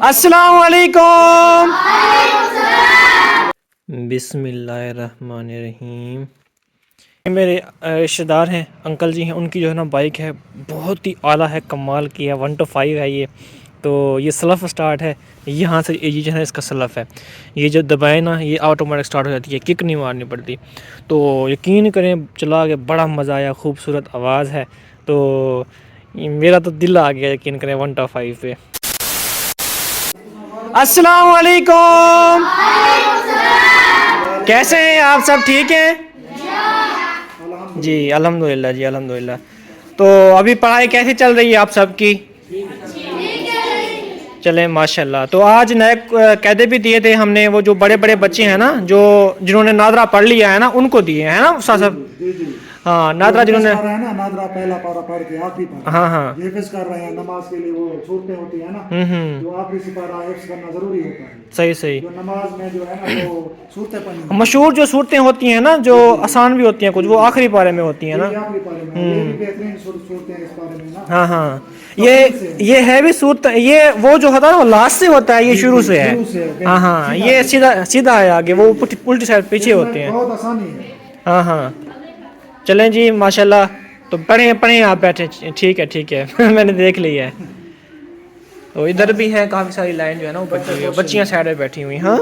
अस्सलाम वालेकुम। बिस्मिल्लाहिर्रहमानिर्रहीम। मेरे रिश्तेदार हैं, अंकल जी हैं, उनकी जो है ना बाइक है, बहुत ही आला है, कमाल की है, 1 to 5 है ये। तो ये स्लफ़ स्टार्ट है, यहाँ से ये जो है इसका स्लफ़ है, ये जो दबाए ना ये ऑटोमेटिक स्टार्ट हो जाती है, किक नहीं मारनी पड़ती। तो यकीन करें चला के बड़ा मज़ा आया, खूबसूरत आवाज़ है। तो मेरा तो दिल आ गया यकीन करें 1 to 5 पे। अस्सलाम वालेकुम। कैसे हैं आप, सब ठीक हैं जी? अल्हम्दुलिल्लाह जी, अल्हम्दुलिल्लाह। तो अभी पढ़ाई कैसी चल रही है आप सबकी? चले माशाल्लाह। तो आज नए कायदे भी दिए थे हमने, वो जो बड़े बड़े बच्चे हैं ना, जो जिन्होंने नादरा पढ़ लिया है ना, उनको दिए हैं ना उस्ताद साहब। हाँ, नादरा जिन्होंने कर रहे हैं ना, नादरा पहला पारा पढ़ के आखिरी पारा हाँ हाँ हिफ्ज कर रहे हैं। नमाज के लिए वो सूरतें होती है ना, जो आखिरी सिपारा हिफ्ज करना जरूरी होता है। सही सही। जो नमाज में जो है ना वो सूरतें पढ़नी मशहूर जो सूरतें होती हैं ना, जो आसान भी होती हैं कुछ, वो आखिरी पारे में होती हैं ना। आखिरी पारे में ये भी बेहतरीन सूरतें हैं इस पारे में ना। हाँ हाँ, ये है भी सूरत, ये वो जो होता है ना वो लास्ट से होता है, ये शुरू से है। हाँ हाँ, ये सीधा सीधा है आगे, वो उल्टी साइड पीछे होते हैं। बहुत आसानी है। हाँ हाँ, चलें जी माशाल्लाह। तो पढ़ें पढ़ें, आप बैठे, ठीक है ठीक है। मैंने देख लिया है। तो इधर भी है काफ़ी सारी लाइन जो है ना वो बैठी हुई है, बच्चियाँ साइड में बैठी हुई। हाँ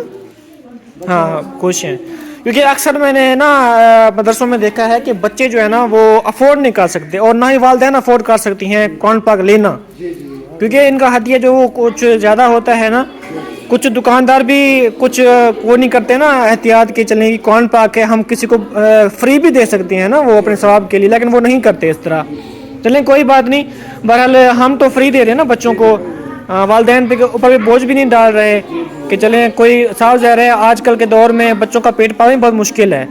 हाँ, खुश हैं, क्योंकि अक्सर मैंने ना मदरसों में देखा है कि बच्चे जो है ना वो अफोर्ड नहीं कर सकते, और ना ही वालिदैन अफोर्ड कर सकती हैं कुरान पाक लेना, क्योंकि इनका हदिया जो वो कुछ ज़्यादा होता है ना। कुछ दुकानदार भी कुछ वो नहीं करते ना एहतियात के चलें कि कुरान पाक है, हम किसी को फ्री भी दे सकते हैं ना वो अपने सवाब के लिए, लेकिन वो नहीं करते इस तरह। चलें कोई बात नहीं, बहरहाल हम तो फ्री दे रहे हैं ना बच्चों को, वालिदैन पे ऊपर भी बोझ भी नहीं डाल रहे कि चलें कोई साफ ज़ाहिर है आजकल के दौर में बच्चों का पेट पालना बहुत मुश्किल है।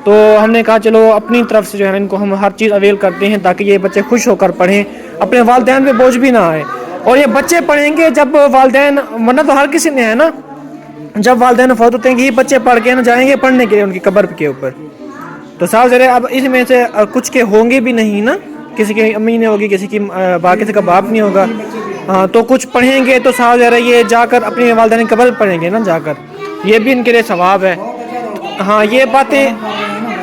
तो हमने कहा चलो अपनी तरफ से जो है इनको हम हर चीज़ अवेल करते हैं ताकि ये बच्चे खुश होकर पढ़ें, अपने वालिदैन पे बोझ भी ना आए। और ये बच्चे पढ़ेंगे जब वालिदैन, वरना तो हर किसी ने है ना, जब वालिदैन फौत होते हैं कि ये बच्चे पढ़ के ना जाएंगे पढ़ने के लिए उनकी कब्र के ऊपर। तो साफ ज़ाहिर है अब इसमें से कुछ के होंगे भी नहीं ना, किसी की अम्मी नहीं होगी, किसी की किसी का बाप नहीं होगा। हाँ, तो कुछ पढ़ेंगे तो साफ ज़ाहिर है ये जाकर अपने वालिदैन की कब्र पढ़ेंगे ना जाकर, ये भी इनके लिए सवाब है। हाँ ये बातें,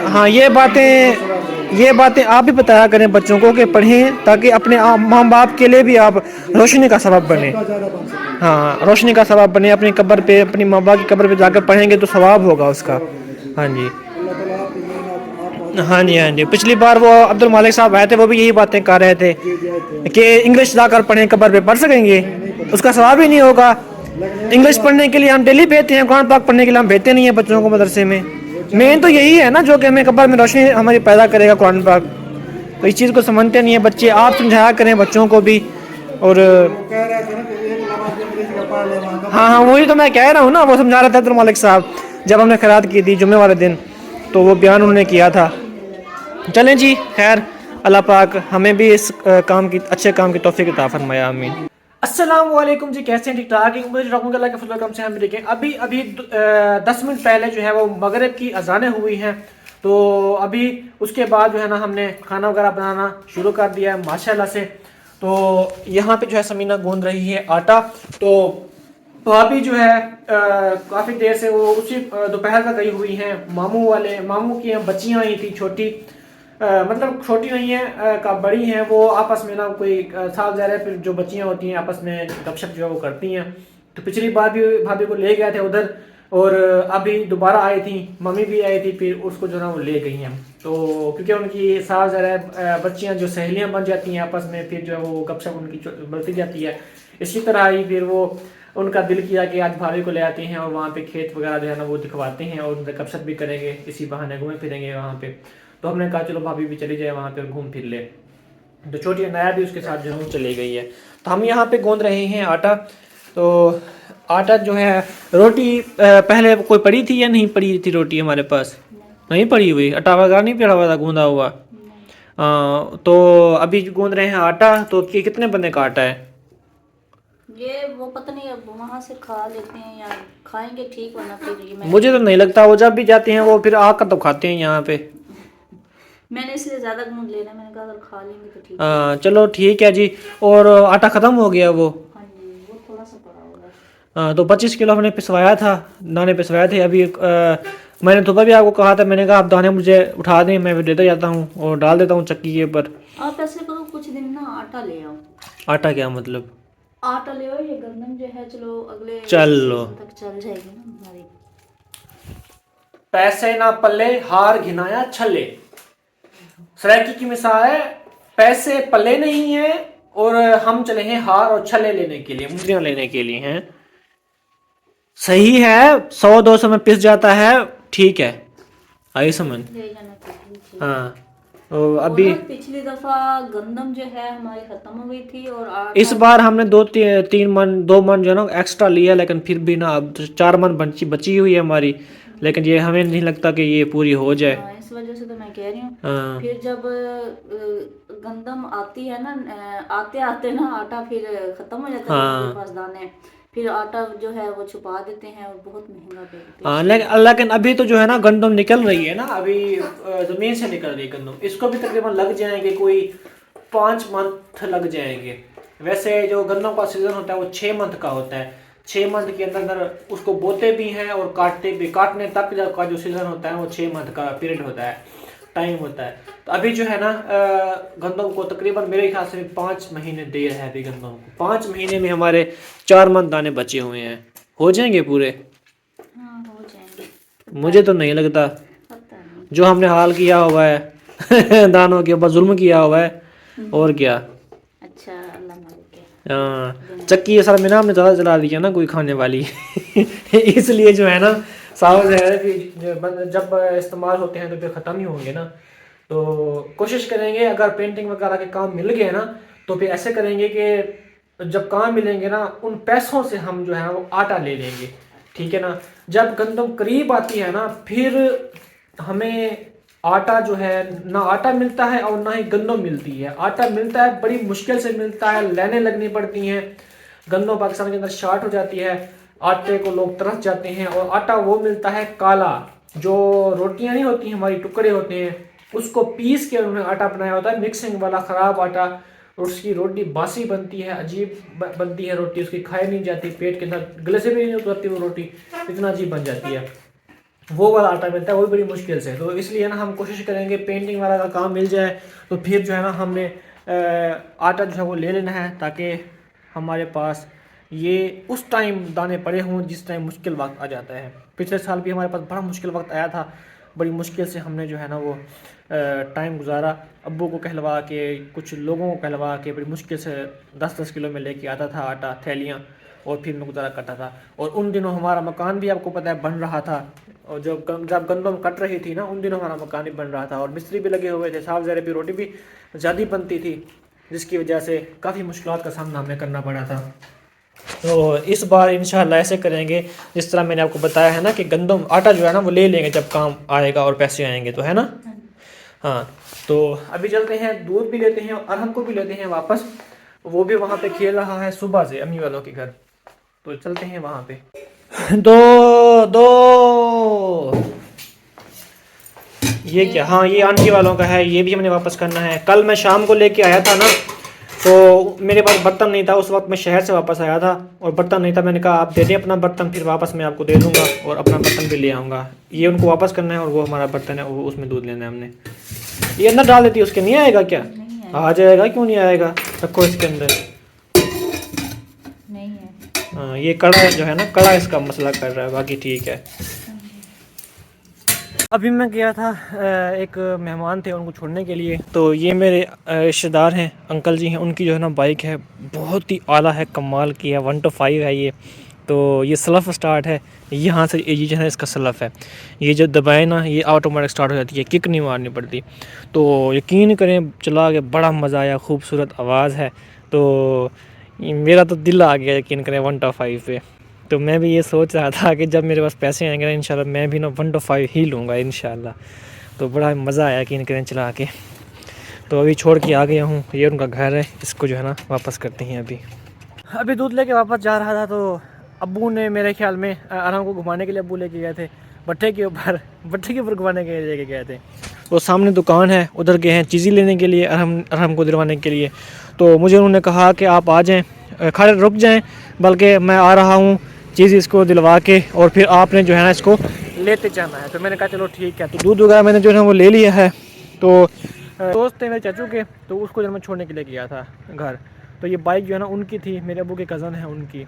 हाँ ये बातें आप भी बताया करें बच्चों को कि पढ़ें, ताकि अपने माँ बाप के लिए भी आप रोशनी का सबब बने। हाँ, रोशनी का सबब बने, अपनी कब्र पे, अपनी माँ बाप की कब्र पे जाकर पढ़ेंगे तो सवाब होगा उसका। हाँ जी, हाँ जी, हाँ जी। पिछली बार वो अब्दुल मालिक साहब आए थे, वो भी यही बातें कर रहे थे कि इंग्लिश जाकर पढ़ें, कब्र पे पढ़ सकेंगे, उसका सवाब ही नहीं होगा। इंग्लिश पढ़ने के लिए हम डेली भेजते हैं, कुरान पाक पढ़ने के लिए हम भेजते नहीं है बच्चों को मदरसे में। मेन तो यही है ना जो कि हमें कब्र में रोशनी हमारी पैदा करेगा कुरान पाक। तो इस चीज़ को समझते नहीं है बच्चे, आप समझाया करें बच्चों को भी। और हाँ हाँ, वही तो मैं कह रहा हूँ ना, वो समझा रहे थे अब्दुल मालिक साहब जब हमने खैरात की थी जुम्मे वाले दिन, तो वो बयान उन्होंने किया था। चलें जी, खैर अल्लाह पाक हमें भी इस काम की, अच्छे काम की तौफीक अता फरमाए, आमीन। अस्सलाम वालेकुम जी, कैसे हैं? ठीक ठाक हैं? मुझे अल्लाह के फजल करम से हम देखें अभी 10 मिनट पहले जो है वो मगरिब की अजानें हुई हैं। तो अभी उसके बाद जो है ना हमने खाना वगैरह बनाना शुरू कर दिया है माशाल्लाह से। तो यहाँ पे जो है समीना गूंद रही है आटा। तो भाभी जो है काफ़ी देर से वो उसी दोपहर का गई हुई हैं, मामू की बच्चियाँ आई थी छोटी, मतलब छोटी नहीं है, का बड़ी हैं, वो आपस में ना कोई साल जा रहे, फिर जो बच्चियाँ होती हैं आपस में गपशप जो है वो करती हैं। तो पिछली बार भी भाभी को ले गए थे उधर, और अभी दोबारा आई थी, मम्मी भी आई थी, फिर उसको जो ना वो ले गई हैं। तो क्योंकि उनकी साल जा रहे बच्चियाँ जो सहेलियाँ बन जाती हैं आपस में, फिर जो है वो गपशप उनकी बढ़ती जाती है। इसी तरह ही फिर वो उनका दिल किया कि आज भाभी को ले आते हैं और वहाँ पे खेत वगैरह जो है ना वो दिखवाते हैं, और उनसे गपशप भी करेंगे, इसी बहाने घूमे फिरेंगे वहाँ पे। तो हमने कहा चलो भाभी भी चली जाए वहाँ पे और घूम फिर ले। तो छोटी नया भी उसके साथ जो है चली गई है। तो हम यहाँ पे गूंद रहे हैं आटा। तो आटा जो है, रोटी पहले कोई पड़ी थी या नहीं पड़ी थी रोटी हमारे पास? नहीं पड़ी हुई, आटा वगैरह नहीं पड़ा हुआ था गूंदा हुआ। तो अभी गूंद रहे हैं आटा। तो कितने बंदे का आटा है ये? वो पता नहीं, अब वहाँ से खा लेते हैं या खाएंगे ठीक, वरना फिर ये मुझे तो नहीं लगता, वो जब भी जाते हैं वो फिर आकर तो खाते हैं यहाँ पे। मैंने इसलिए ज़्यादा गूंद लेना, मैंने कहा अगर खा लेंगे तो ठीक है। चलो ठीक है जी। और आटा ख़त्म हो गया वो? हाँ जी, वो थोड़ा सा सा पड़ा होगा। हाँ, तो 25 किलो हमने पिसवाया था, दाने पिसवाए थे। अभी मैंने सुबह भी आपको कहा था, मैंने कहा आप दाने मुझे उठा दें, मैं देता जाता हूँ और डाल देता हूँ चक्की के ऊपर। आप ऐसे करो, कुछ दिन ना आटा ले आओ। आटा क्या मतलब? आटा ले आओ, ये गंदम जो है चलो अगले चलो सीजन तक चल जाएगी ना हमारी। पैसे ना पल्ले हार घिनाया छले, सराकी की मिसाल है। पैसे पल्ले नहीं है और हम चले हैं हार और छले लेने के लिए, मुंगरियां लेने के लिए हैं। सही है, 100-200 में पिस जाता है, ठीक है, आई समझ। ले जाना चाहिए। हाँ, तो अभी पिछली दफा गंदम जो है हमारी खत्म हो गई थी और इस बार हमने 2 मन जो है ना एक्स्ट्रा लिया, लेकिन फिर भी ना अब 4 मन बची हुई है हमारी, लेकिन ये हमें नहीं लगता कि ये पूरी हो जाए। इस वजह से तो मैं कह रही हूँ। हाँ। फिर जब गंदम आती है ना, आते आते ना आटा फिर खत्म हो जाता है हमारे पास दाने, फिर आटा जो है वो छुपा देते हैं और बहुत महंगा बेचते हैं। हाँ, लेकिन अभी तो जो है ना गंदम निकल रही है ना, अभी जमीन से निकल रही है गंदम, इसको भी तकरीबन लग जाएंगे कोई 5 मंथ लग जाएंगे। वैसे जो गंदम का सीजन होता है वो 6 मंथ का होता है। 6 मंथ के अंदर अंदर उसको बोते भी हैं और काटते भी, काटने तक का जो सीजन होता है वो 6 मंथ का पीरियड होता है, टाइम होता है। तो अभी जो है ना गंदम को तकरीबन मेरे ख्याल से 5 महीने देर है अभी गंदम को। 5 महीने में हमारे 4 मन दाने बचे हुए हैं, हो जाएंगे पूरे। हाँ, हो जाएंगे। मुझे तो नहीं लगता, पता नहीं। जो हमने हाल किया हुआ है दानों के ऊपर जुल्म किया हुआ है, और क्या। अच्छा, अल्लाह मालिक है। हाँ, चक्की असर में ना हमने ज़्यादा चला दिया ना कोई खाने वाली इसलिए जो है ना साहब है कि जब इस्तेमाल होते हैं तो फिर ख़त्म ही होंगे ना। तो कोशिश करेंगे अगर पेंटिंग वगैरह के काम मिल गए ना, तो फिर ऐसे करेंगे कि जब काम मिलेंगे ना उन पैसों से हम जो है वो आटा ले लेंगे, ठीक है ना। जब गंदम करीब आती है ना, फिर हमें आटा जो है ना आटा मिलता है और ना ही गंदम मिलती है। आटा मिलता है, बड़ी मुश्किल से मिलता है, लाइनें लगनी पड़ती हैं। गंदम पाकिस्तान के अंदर शार्ट हो जाती है, आटे को लोग तरस जाते हैं, और आटा वो मिलता है काला, जो रोटियां नहीं होती हमारी टुकड़े होते हैं, उसको पीस के उन्होंने आटा बनाया होता है, मिक्सिंग वाला ख़राब आटा। और उसकी रोटी बासी बनती है, अजीब बनती है रोटी, उसकी खाई नहीं जाती, पेट के अंदर गले से भी नहीं उतरती वो रोटी, इतना अजीब बन जाती है। वो वाला आटा मिलता है, वो भी बड़ी मुश्किल से। तो इसलिए ना हम कोशिश करेंगे पेंटिंग वाला का काम मिल जाए तो फिर जो है ना हमने आटा जो है वो ले लेना है, ताकि हमारे पास ये उस टाइम दाने पड़े हों जिस टाइम मुश्किल वक्त आ जाता है। पिछले साल भी हमारे पास बड़ा मुश्किल वक्त आया था, बड़ी मुश्किल से हमने जो है ना वो टाइम गुजारा। अब्बू को कहलवा के, कुछ लोगों को कहलवा के, बड़ी मुश्किल से 10-10 किलो में लेके आता था आटा, थैलियाँ, और फिर मैं गुजारा करता था। और उन दिनों हमारा मकान भी आपको पता है बन रहा था, और जब गंदम कट रही थी ना उन दिनों हमारा मकान भी बन रहा था, और मिस्त्री भी लगे हुए थे, साफ ज़ाहिर भी रोटी भी ज़्यादा बनती थी, जिसकी वजह से काफ़ी मुश्किलात का सामना हमें करना पड़ा था। तो इस बार इंशाल्लाह ऐसे करेंगे जिस तरह मैंने आपको बताया है ना, कि गंदम आटा जो है ना वो ले लेंगे जब काम आएगा और पैसे आएंगे, तो है ना। हाँ, तो अभी चलते हैं, दूध भी लेते हैं और अरहम को भी लेते हैं वापस। वो भी वहाँ पे खेल रहा है सुबह से अम्मी वालों के घर, तो चलते हैं वहाँ पे। दो ये क्या, हाँ ये आंटी वालों का है, ये भी हमने वापस करना है। कल मैं शाम को लेके आया था ना, तो मेरे पास बर्तन नहीं था, उस वक्त मैं शहर से वापस आया था और बर्तन नहीं था। मैंने कहा आप दे दें अपना बर्तन, फिर वापस मैं आपको दे दूंगा और अपना बर्तन भी ले आऊँगा। ये उनको वापस करना है और वो हमारा बर्तन है, वो उसमें दूध लेना है हमने। ये अंदर डाल देती है, उसके नहीं आएगा क्या? आ जाएगा, क्यों नहीं आएगा, रखो इसके अंदर। नहीं है। हाँ, ये कड़ा जो है ना, कड़ा इसका मसला कर रहा है, बाकी ठीक है। अभी मैं गया था, एक मेहमान थे उनको छोड़ने के लिए। तो ये मेरे रिश्तेदार हैं, अंकल जी हैं, उनकी जो है ना बाइक है, बहुत ही आला है, कमाल की है, 125 है ये। तो ये स्लफ स्टार्ट है, यहाँ से ये जो है इसका स्लफ है, ये जो दबाए ना ये ऑटोमेटिक स्टार्ट हो जाती है, किक नहीं मारनी पड़ती। तो यकीन करें चला के बड़ा मज़ा आया, खूबसूरत आवाज़ है। तो मेरा तो दिल आ गया यकीन करें 125 पे। तो मैं भी ये सोच रहा था कि जब मेरे पास पैसे आएंगे ना इंशाल्लाह मैं भी ना 125 ही लूँगा इंशाल्लाह। तो बड़ा मज़ा आया यकीन करें चला के। तो अभी छोड़ के आ गया हूँ, ये उनका घर है, इसको जो है ना वापस करते हैं। अभी दूध लेके वापस जा रहा था, तो अब्बू ने मेरे ख्याल में अरहम को घुमाने के लिए अब्बू लेके गए थे, भट्टे के ऊपर घुमाने के लिए लेके गए थे। तो सामने दुकान है, उधर गए हैं चीज़ें लेने के लिए, अरहम को दिलवाने के लिए। तो मुझे उन्होंने कहा कि आप आ जाएँ, खड़े रुक जाएं, बल्कि मैं आ रहा हूँ चीज़ इसको दिलवा के, और फिर आपने जो है ना इसको लेते जाना है। तो मैंने कहा चलो ठीक है। तो दूध वगैरह मैंने जो है वो ले लिया है। तो दोस्त थे मेरे चाचू के, तो उसको जब मैं छोड़ने के लिए गया था घर, तो ये बाइक जो है ना उनकी थी, मेरे अबू के कज़न है उनकी।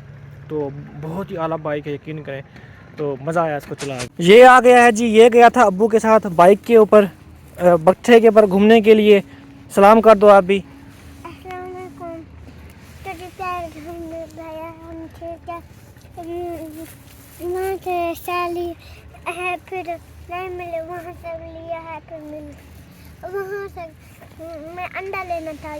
तो बहुत ही आला बाइक है, यकीन करें। तो मज़ा आया इसको चला। ये आ गया है जी, ये गया था अब्बू के साथ बाइक के ऊपर, बट्ठे के ऊपर घूमने के लिए। सलाम कर दो आप भी। अस्सलामुअलैकुम। तो जैसे हमने बताया हम ठीक है, वहाँ से साली है, फिर नहीं मिले, वहाँ से लिया है, फिर मिल वहाँ से मैं अंडा लेना था।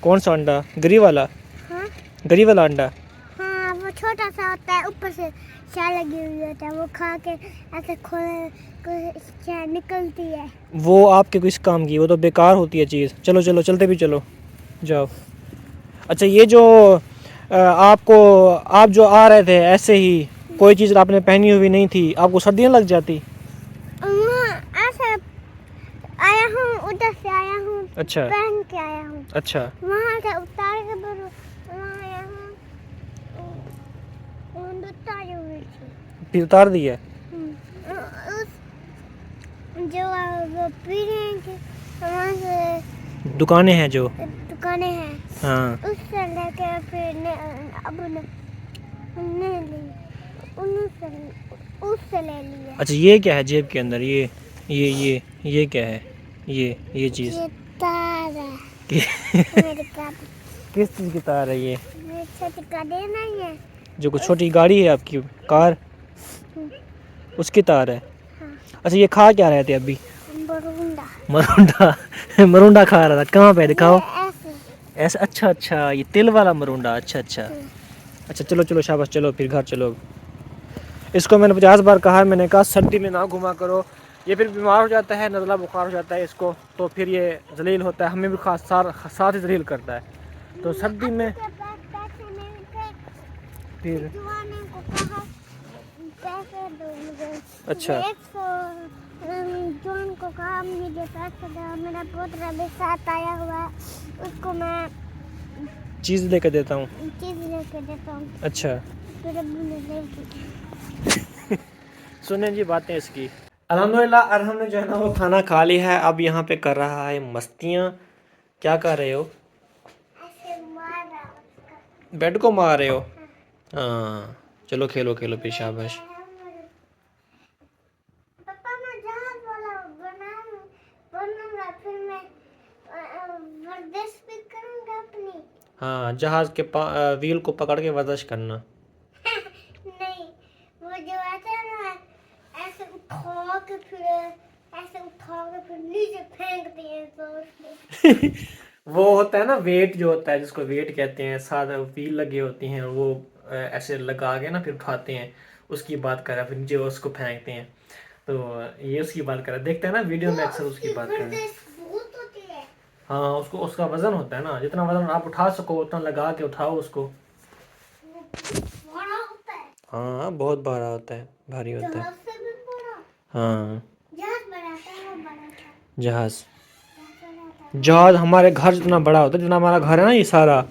कौन सा अंडा? गरी वाला? हाँ गरी वाला अंडा? हाँ, वो छोटा सा होता है, ऊपर से चाय लगी हुई होता है, वो खा के ऐसे खोले चाय निकलती है। वो आपके किस काम की? वो तो बेकार होती है चीज़। चलो चलो, चलते भी चलो, जाओ। अच्छा, ये जो आप जो आ रहे थे ऐसे ही, कोई चीज़ आपने पहनी हुई नहीं थी, आपको सर्दियाँ लग जाती? वहाँ ऐसे आया हूँ, उधर से आया हूँ, अच्छा पहन के आया हूँ, अच्छा। वहाँ से उतार के फिर वहाँ आया हूँ, उतारी हुई थी। फिर उतार दिया? उस जो वो पी रहे हैं कि वहाँ से दुकानें हैं जो? दुकानें हैं, हाँ। उससे लेके फिर अब ने ली, उससे ले लिया। अच्छा, ये क्या है जेब के अंदर? ये क्या है? ये चीज़ ये तार है कि- मेरे का, किस चीज़ की तार है ये? मेरे छोटी का देना ही है। जो कुछ छोटी गाड़ी है आपकी कार, उसकी तार है? हाँ, अच्छा, ये खा क्या रहे थे अभी? बरूंदा। मरुंडा मरुंडा खा रहा था। कहाँ पे दिखाओ ये ऐसे ऐसा? अच्छा अच्छा, ये तिल वाला मरुंडा। अच्छा अच्छा अच्छा, चलो चलो, शाबाश, चलो फिर घर चलो। इसको मैंने 50 बार कहा है, मैंने कहा सर्दी में ना घुमा करो, ये फिर बीमार हो जाता है, नज़ला बुखार हो जाता है इसको, तो फिर ये जलील होता है, हमें भी खास साथ ही जलील करता है। तो सर्दी में के पास पैसे नहीं थे, फिर जुआने को कहा पैसे दो मुझे। अच्छा। 100 जुआन को कहा मुझे पैसे दो, मेरा पोतरा भी साथ आया हुआ है, उसको मैं चीज़ लेकर देता हूँ। चीज़ लेके देता हूँ। अच्छा, फिर अब्बू ने ले ली। सुने जी बातें इसकी। अल्हम्दुलिल्लाह अरहम ने जो है ना वो खाना खा लिया है, अब यहाँ पे कर रहा है मस्तियाँ। क्या कर रहे हो? ऐसे मारा उसका। बेड को मार रहे हो? हाँ, चलो खेलो खेलो फिर, शाबाश। पापा मैं जहाज वाला बनूंगा, फिर मैं वर्जिश भी करूंगा अपनी। हाँ, जहाज़ के व्हील को पकड़ के वर्जिश करना। नहीं, वो जो ऐसे ना ऐसे उठा के फिर नीचे फेंक दिए तो उसने। वो होता है ना वेट, जो होता है जिसको वेट कहते हैं, साथ व्हील लगे होती हैं, वो ऐसे लगा के ना फिर उठाते हैं, उसकी बात कर रहा है, फिर नीचे उसको फेंकते हैं। तो ये उसकी बात कर रहा है, देखते हैं ना वीडियो में अक्सर उसकी बात कर रहे हैं। वर्जिश बहुत होती है। हाँ, उसको उसका वजन होता है ना, जितना वजन आप उठा सको उतना लगा के उठाओ उसको। वो बड़ा होता है। हाँ, बहुत भारा होता है, भारी होता है। जहाज से भी बड़ा। हाँ, जहाज बड़ा था, वो बड़ा था। जहाज़ जहाज बड़ा था। जहाज़ हमारे घर जितना बड़ा होता है, जितना हमारा घर है ना ये सारा,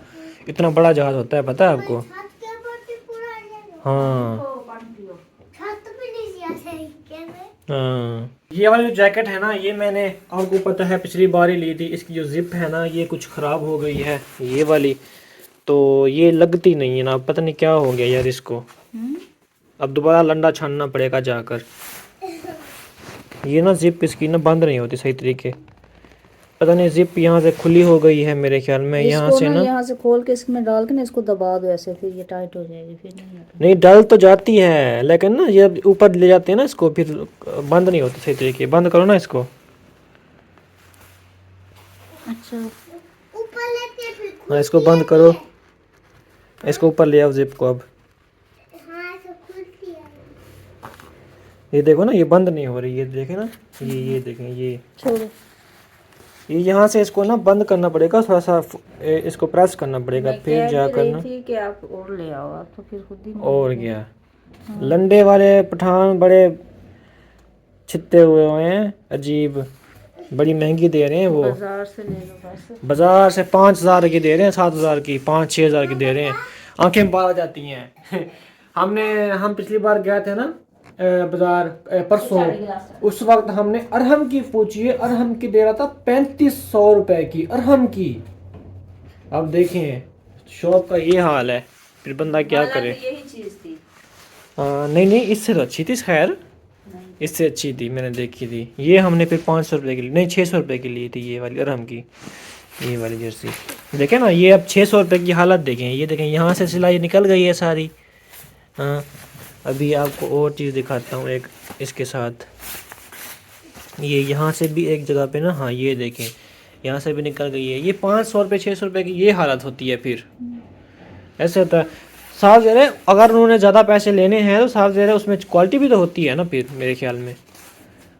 इतना बड़ा जहाज़ होता है, पता है आपको? छत के ऊपर भी पूरा आ जाएगा। हाँ छत पे नहीं जा कैसे? हाँ। ये वाली जो जैकेट है ना, ये मैंने आपको पता है पिछली बार ही ली थी। इसकी जो जिप है ना ये कुछ ख़राब हो गई है, ये वाली, तो ये लगती नहीं है ना, पता नहीं क्या हो गया यार इसको। अब दोबारा लंडा छानना पड़ेगा जाकर। ये ना जिप इसकी ना बंद नहीं होती सही तरीके, पता नहीं जिप यहाँ से खुली हो गई है मेरे ख्याल में, यहाँ से ना यहाँ से खोल के इसमें डाल के ना इसको दबा दो ऐसे, फिर ये टाइट हो जाएगी, फिर नहीं आता। नहीं, डल तो जाती है, लेकिन ना ये ऊपर ले जाते हैं ना इसको, फिर बंद नहीं होती सही तरीके। बंद करो ना इसको। अच्छा, ऊपर लेते हैं फिर हाँ, इसको बंद करो, इसको ऊपर ले आओ जिप को। अब हाँ ऐसे खुलती है। ये देखो ना, ये बंद नहीं हो रही, ये देखे ना, ये देखें, ये छोड़ो। यहाँ से इसको ना बंद करना पड़ेगा, थोड़ा सा इसको प्रेस करना पड़ेगा, फिर जाकर ना। थी कि आप और ले आओ, आप तो फिर खुद ही नहीं और क्या, लंडे वाले पठान बड़े छित्ते हुए हैं, अजीब, बड़ी महंगी दे रहे हैं वो। बाजार से ले लो बस। बाजार से 5,000 की दे रहे हैं, 7,000 की, 5-6 हज़ार की दे रहे हैं। आंखें बाहर आ जाती हैं। हम पिछली बार गए थे ना बाजार परसों, उस वक्त हमने अरहम की पूछी, अरहम की दे रहा था 3500 रुपए की अरहम की। अब देखें शॉप का ये हाल है, फिर बंदा क्या करे। यही चीज थी। नहीं नहीं, इससे तो अच्छी थी खैर, इससे अच्छी थी, मैंने देखी थी। ये हमने फिर 500 रुपये की ली, नहीं 600 रुपये की ली थी ये वाली अरहम की, ये वाली जर्सी। देखें ना, ये अब 600 रुपये की हालत देखें, ये देखें यहाँ से सिलाई निकल गई है सारी। हाँ, अभी आपको और चीज़ दिखाता हूँ एक इसके साथ। ये यहाँ से भी एक जगह पे ना, हाँ ये देखें यहाँ से भी निकल गई है। ये 500 रुपये 600 रुपये की ये हालत होती है, फिर ऐसे होता है। साफ ज़रा अगर उन्होंने ज़्यादा पैसे लेने हैं तो साफ ज़रा उसमें क्वालिटी भी तो होती है ना फिर, मेरे ख्याल में।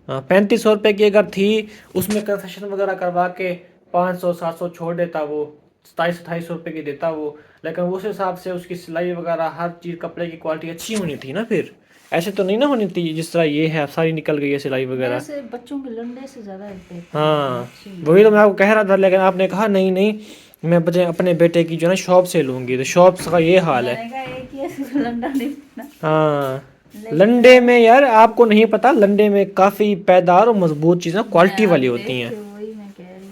हाँ, 3500 रुपये की अगर थी, उसमें कंसेशन वगैरह करवा के 500-700 छोड़ देता वो, 2700-2800 रुपये की देता वो। लेकिन उस हिसाब से उसकी सिलाई वगैरह हर चीज़, कपड़े की क्वालिटी अच्छी होनी थी ना फिर। ऐसे तो नहीं ना होनी थी जिस तरह ये है, सारी निकल गई है सिलाई वगैरह। वैसे बच्चों के लंडे से ज्यादा हाँ, वही तो मैं आपको कह रहा था, लेकिन आपने कहा नहीं नहीं मैं अपने बेटे की जो है ना शॉप से लूँगी, तो शॉप का ये हाल है। लंडा नहीं ना। हाँ, लंडे में यार आपको नहीं पता, लंडे में काफ़ी पैदार और मजबूत चीज़ें क्वालिटी वाली होती हैं। वही मैं कह रही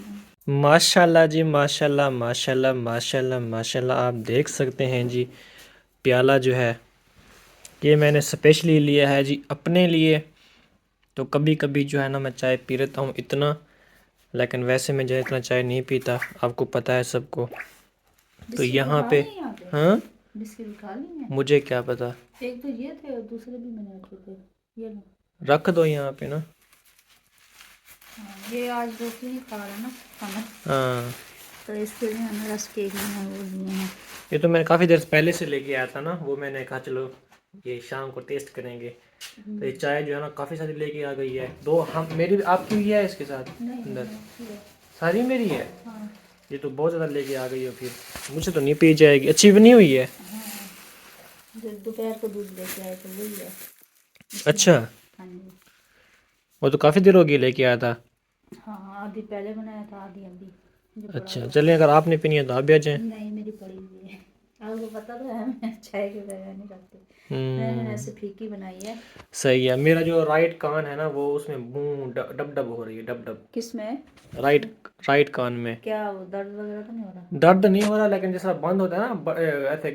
हूँ। माशाल्लाह जी, माशाल्लाह माशाल्लाह माशाल्लाह माशाल्लाह। आप देख सकते हैं जी, प्याला जो है ये मैंने स्पेशली लिया है जी अपने लिए। तो कभी कभी जो है ना मैं चाय पी लेता हूँ इतना, लेकिन वैसे मैं जो इतना चाय नहीं पीता, आपको पता है सबको। तो यहाँ पे हाँ, बिस्किट खा ली है। मुझे क्या पता, एक तो ये थे और दूसरे भी मैंने रखे थे, ये लो। रख दो यहाँ पे ना। हाँ, ये आज दूसरी ही खा रहा है ना खाना, हाँ, तो इसके लिए हमें रस केक है वो लिए हैं। ये तो मैं काफ़ी देर पहले से लेके आया था ना, वो मैंने कहा चलो ये शाम को टेस्ट करेंगे। तो ये चाय जो है ना काफ़ी सारी लेके आ गई है। दो हम मेरी आपकी भी है इसके साथ अंदर, सारी मेरी है। हाँ। ये तो बहुत ज़्यादा लेके आ गई हो, फिर मुझे तो नहीं पी जाएगी, अच्छी भी नहीं हुई है। जो दोपहर को दूध लेके आए थे वही है। अच्छा, हाँ जी। वो तो काफ़ी देर हो गई लेके आया था। हाँ, आधी पहले बनाया था, आधी अभी जो पड़ा अच्छा चलिए, अगर आपने पीनी है तो आप भी आ जाएं। नहीं, मेरी पड़ी हुई है। आपको पता तो है मैं चाय के बगैर नहीं रखती, मैंने ऐसे फीकी बनाई है। सही है। मेरा जो राइट कान है ना वो उसमें मुंह डब डब हो रही है, डब डब। किस में? राइट कान में क्या वो दर्द वगैरह तो नहीं हो रहा? दर्द नहीं हो रहा, लेकिन जैसा बंद होता है ना ऐसे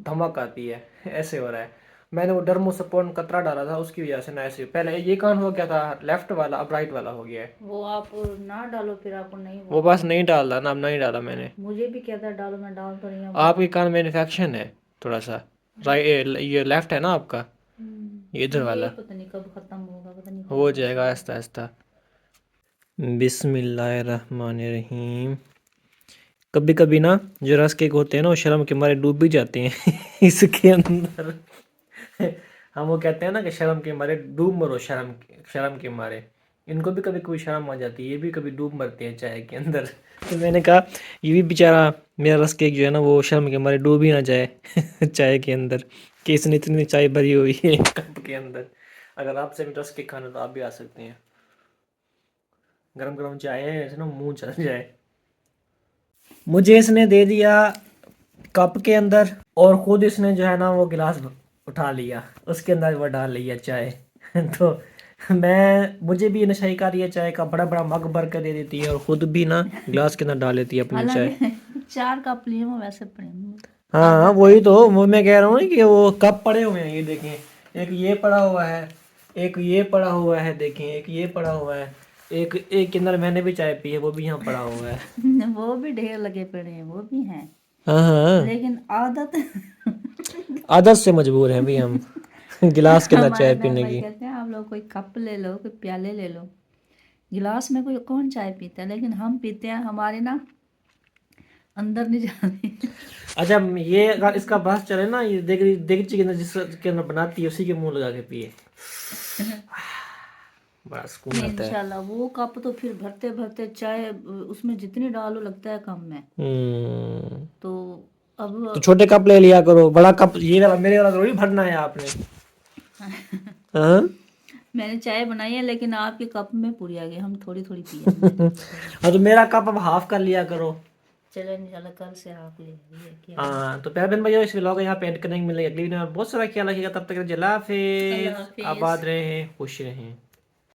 धमक आती है, ऐसे हो रहा है। मैंने वो डर्मोसपोन कतरा डाला था, उसकी वजह से ना ऐसे, पहले ये कान हो गया था लेफ्ट वाला, अब राइट वाला हो गया है। वो आप ना डालो, फिर आपको नहीं वो बस नहीं डाला ना, अब नहीं डाला मैंने। मुझे भी कहता डालो, मैं डाल तो रही हूँ। आपके कान में इन्फेक्शन है थोड़ा सा, राइट ये लेफ्ट है ना आपका, ये इधर वाला। पता नहीं कब खत्म होगा, पता नहीं। हो जाएगा आहिस्ता आहिस्ता। बिस्मिल्लाहिर्रहमानिर्रहीम। कभी कभी ना जो रस केक होते हैं ना वो शर्म के मारे डूब भी जाते हैं इसके अंदर। हम वो कहते हैं ना कि शर्म के मारे डूब मरो, शर्म के मारे। इनको भी कभी कभी शर्म आ जाती है, ये भी कभी डूब मरते हैं चाय के अंदर। तो मैंने कहा ये भी बेचारा मेरा रस केक जो है ना वो शर्म के मारे डूब ही ना जाए चाय के अंदर, कि इसने इतनी चाय भरी हुई है कप के अंदर। अगर आपसे भी रस केक खाना तो आप भी आ सकते हैं। गरम गरम चाय है, ऐसे ना मुंह चल जाए। मुझे इसने दे दिया कप के अंदर, और खुद इसने जो है ना वो गिलास उठा लिया, उसके अंदर वो डाल लिया चाय। तो मुझे भी नशाई कर रही है चाय का, बड़ा बड़ा मग भर कर दे देती है, और खुद भी ना गिलास के अंदर डाल लेती है अपनी चाय। 4 कप लिए वो वैसे पड़े हुए। हाँ वही तो वो मैं कह रहा हूँ कि वो कप पड़े हुए हैं, ये देखें, एक ये पड़ा हुआ है, एक ये पड़ा हुआ है, देखें एक ये पड़ा हुआ है, एक के अंदर मैंने भी चाय पी है, वो भी यहाँ पड़ा हुआ है। वो भी ढेर लगे पड़े हैं, वो भी हैं। हाँ हाँ, लेकिन आदत से मजबूर हैं भी हम गिलास के अंदर चाय पीने की। कहते हैं आप लोग कोई कप ले लो, कोई प्याले ले लो, गिलास में कोई कौन चाय पीता है, लेकिन हम पीते हैं, हमारे ना अंदर नहीं जाते। अच्छा, ये अगर इसका बस चले ना, ये देगची के अंदर जिसके अंदर बनाती है उसी के मुंह लगा के पिए, बड़ा सुकून आता है। इंशाल्लाह वो कप तो फिर भरते भरते चाय उसमें जितनी डालो लगता है कम में। तो अब तो छोटे कप ले लिया करो, बड़ा कप ये वाला मेरे वाला थोड़ी भरना है आपने। हाँ मैंने चाय बनाई है, लेकिन आपके कप में पूरी आ गई, हम थोड़ी थोड़ी पिए। हाँ, तो मेरा कप अब हाफ कर लिया करो। चलो इंशाल्लाह कल से आप ले आइए क्या। हाँ तो प्यारे बहन भाइयों, इस व्लॉग को यहाँ पे एंड करेंगे। मिलेंगे अगली वीडियो में। बहुत सारा ख्याल रखिएगा, तब तक के लिए अल्लाह हाफिज़। अल्लाह हाफिज़। आबाद रहें, खुश रहें।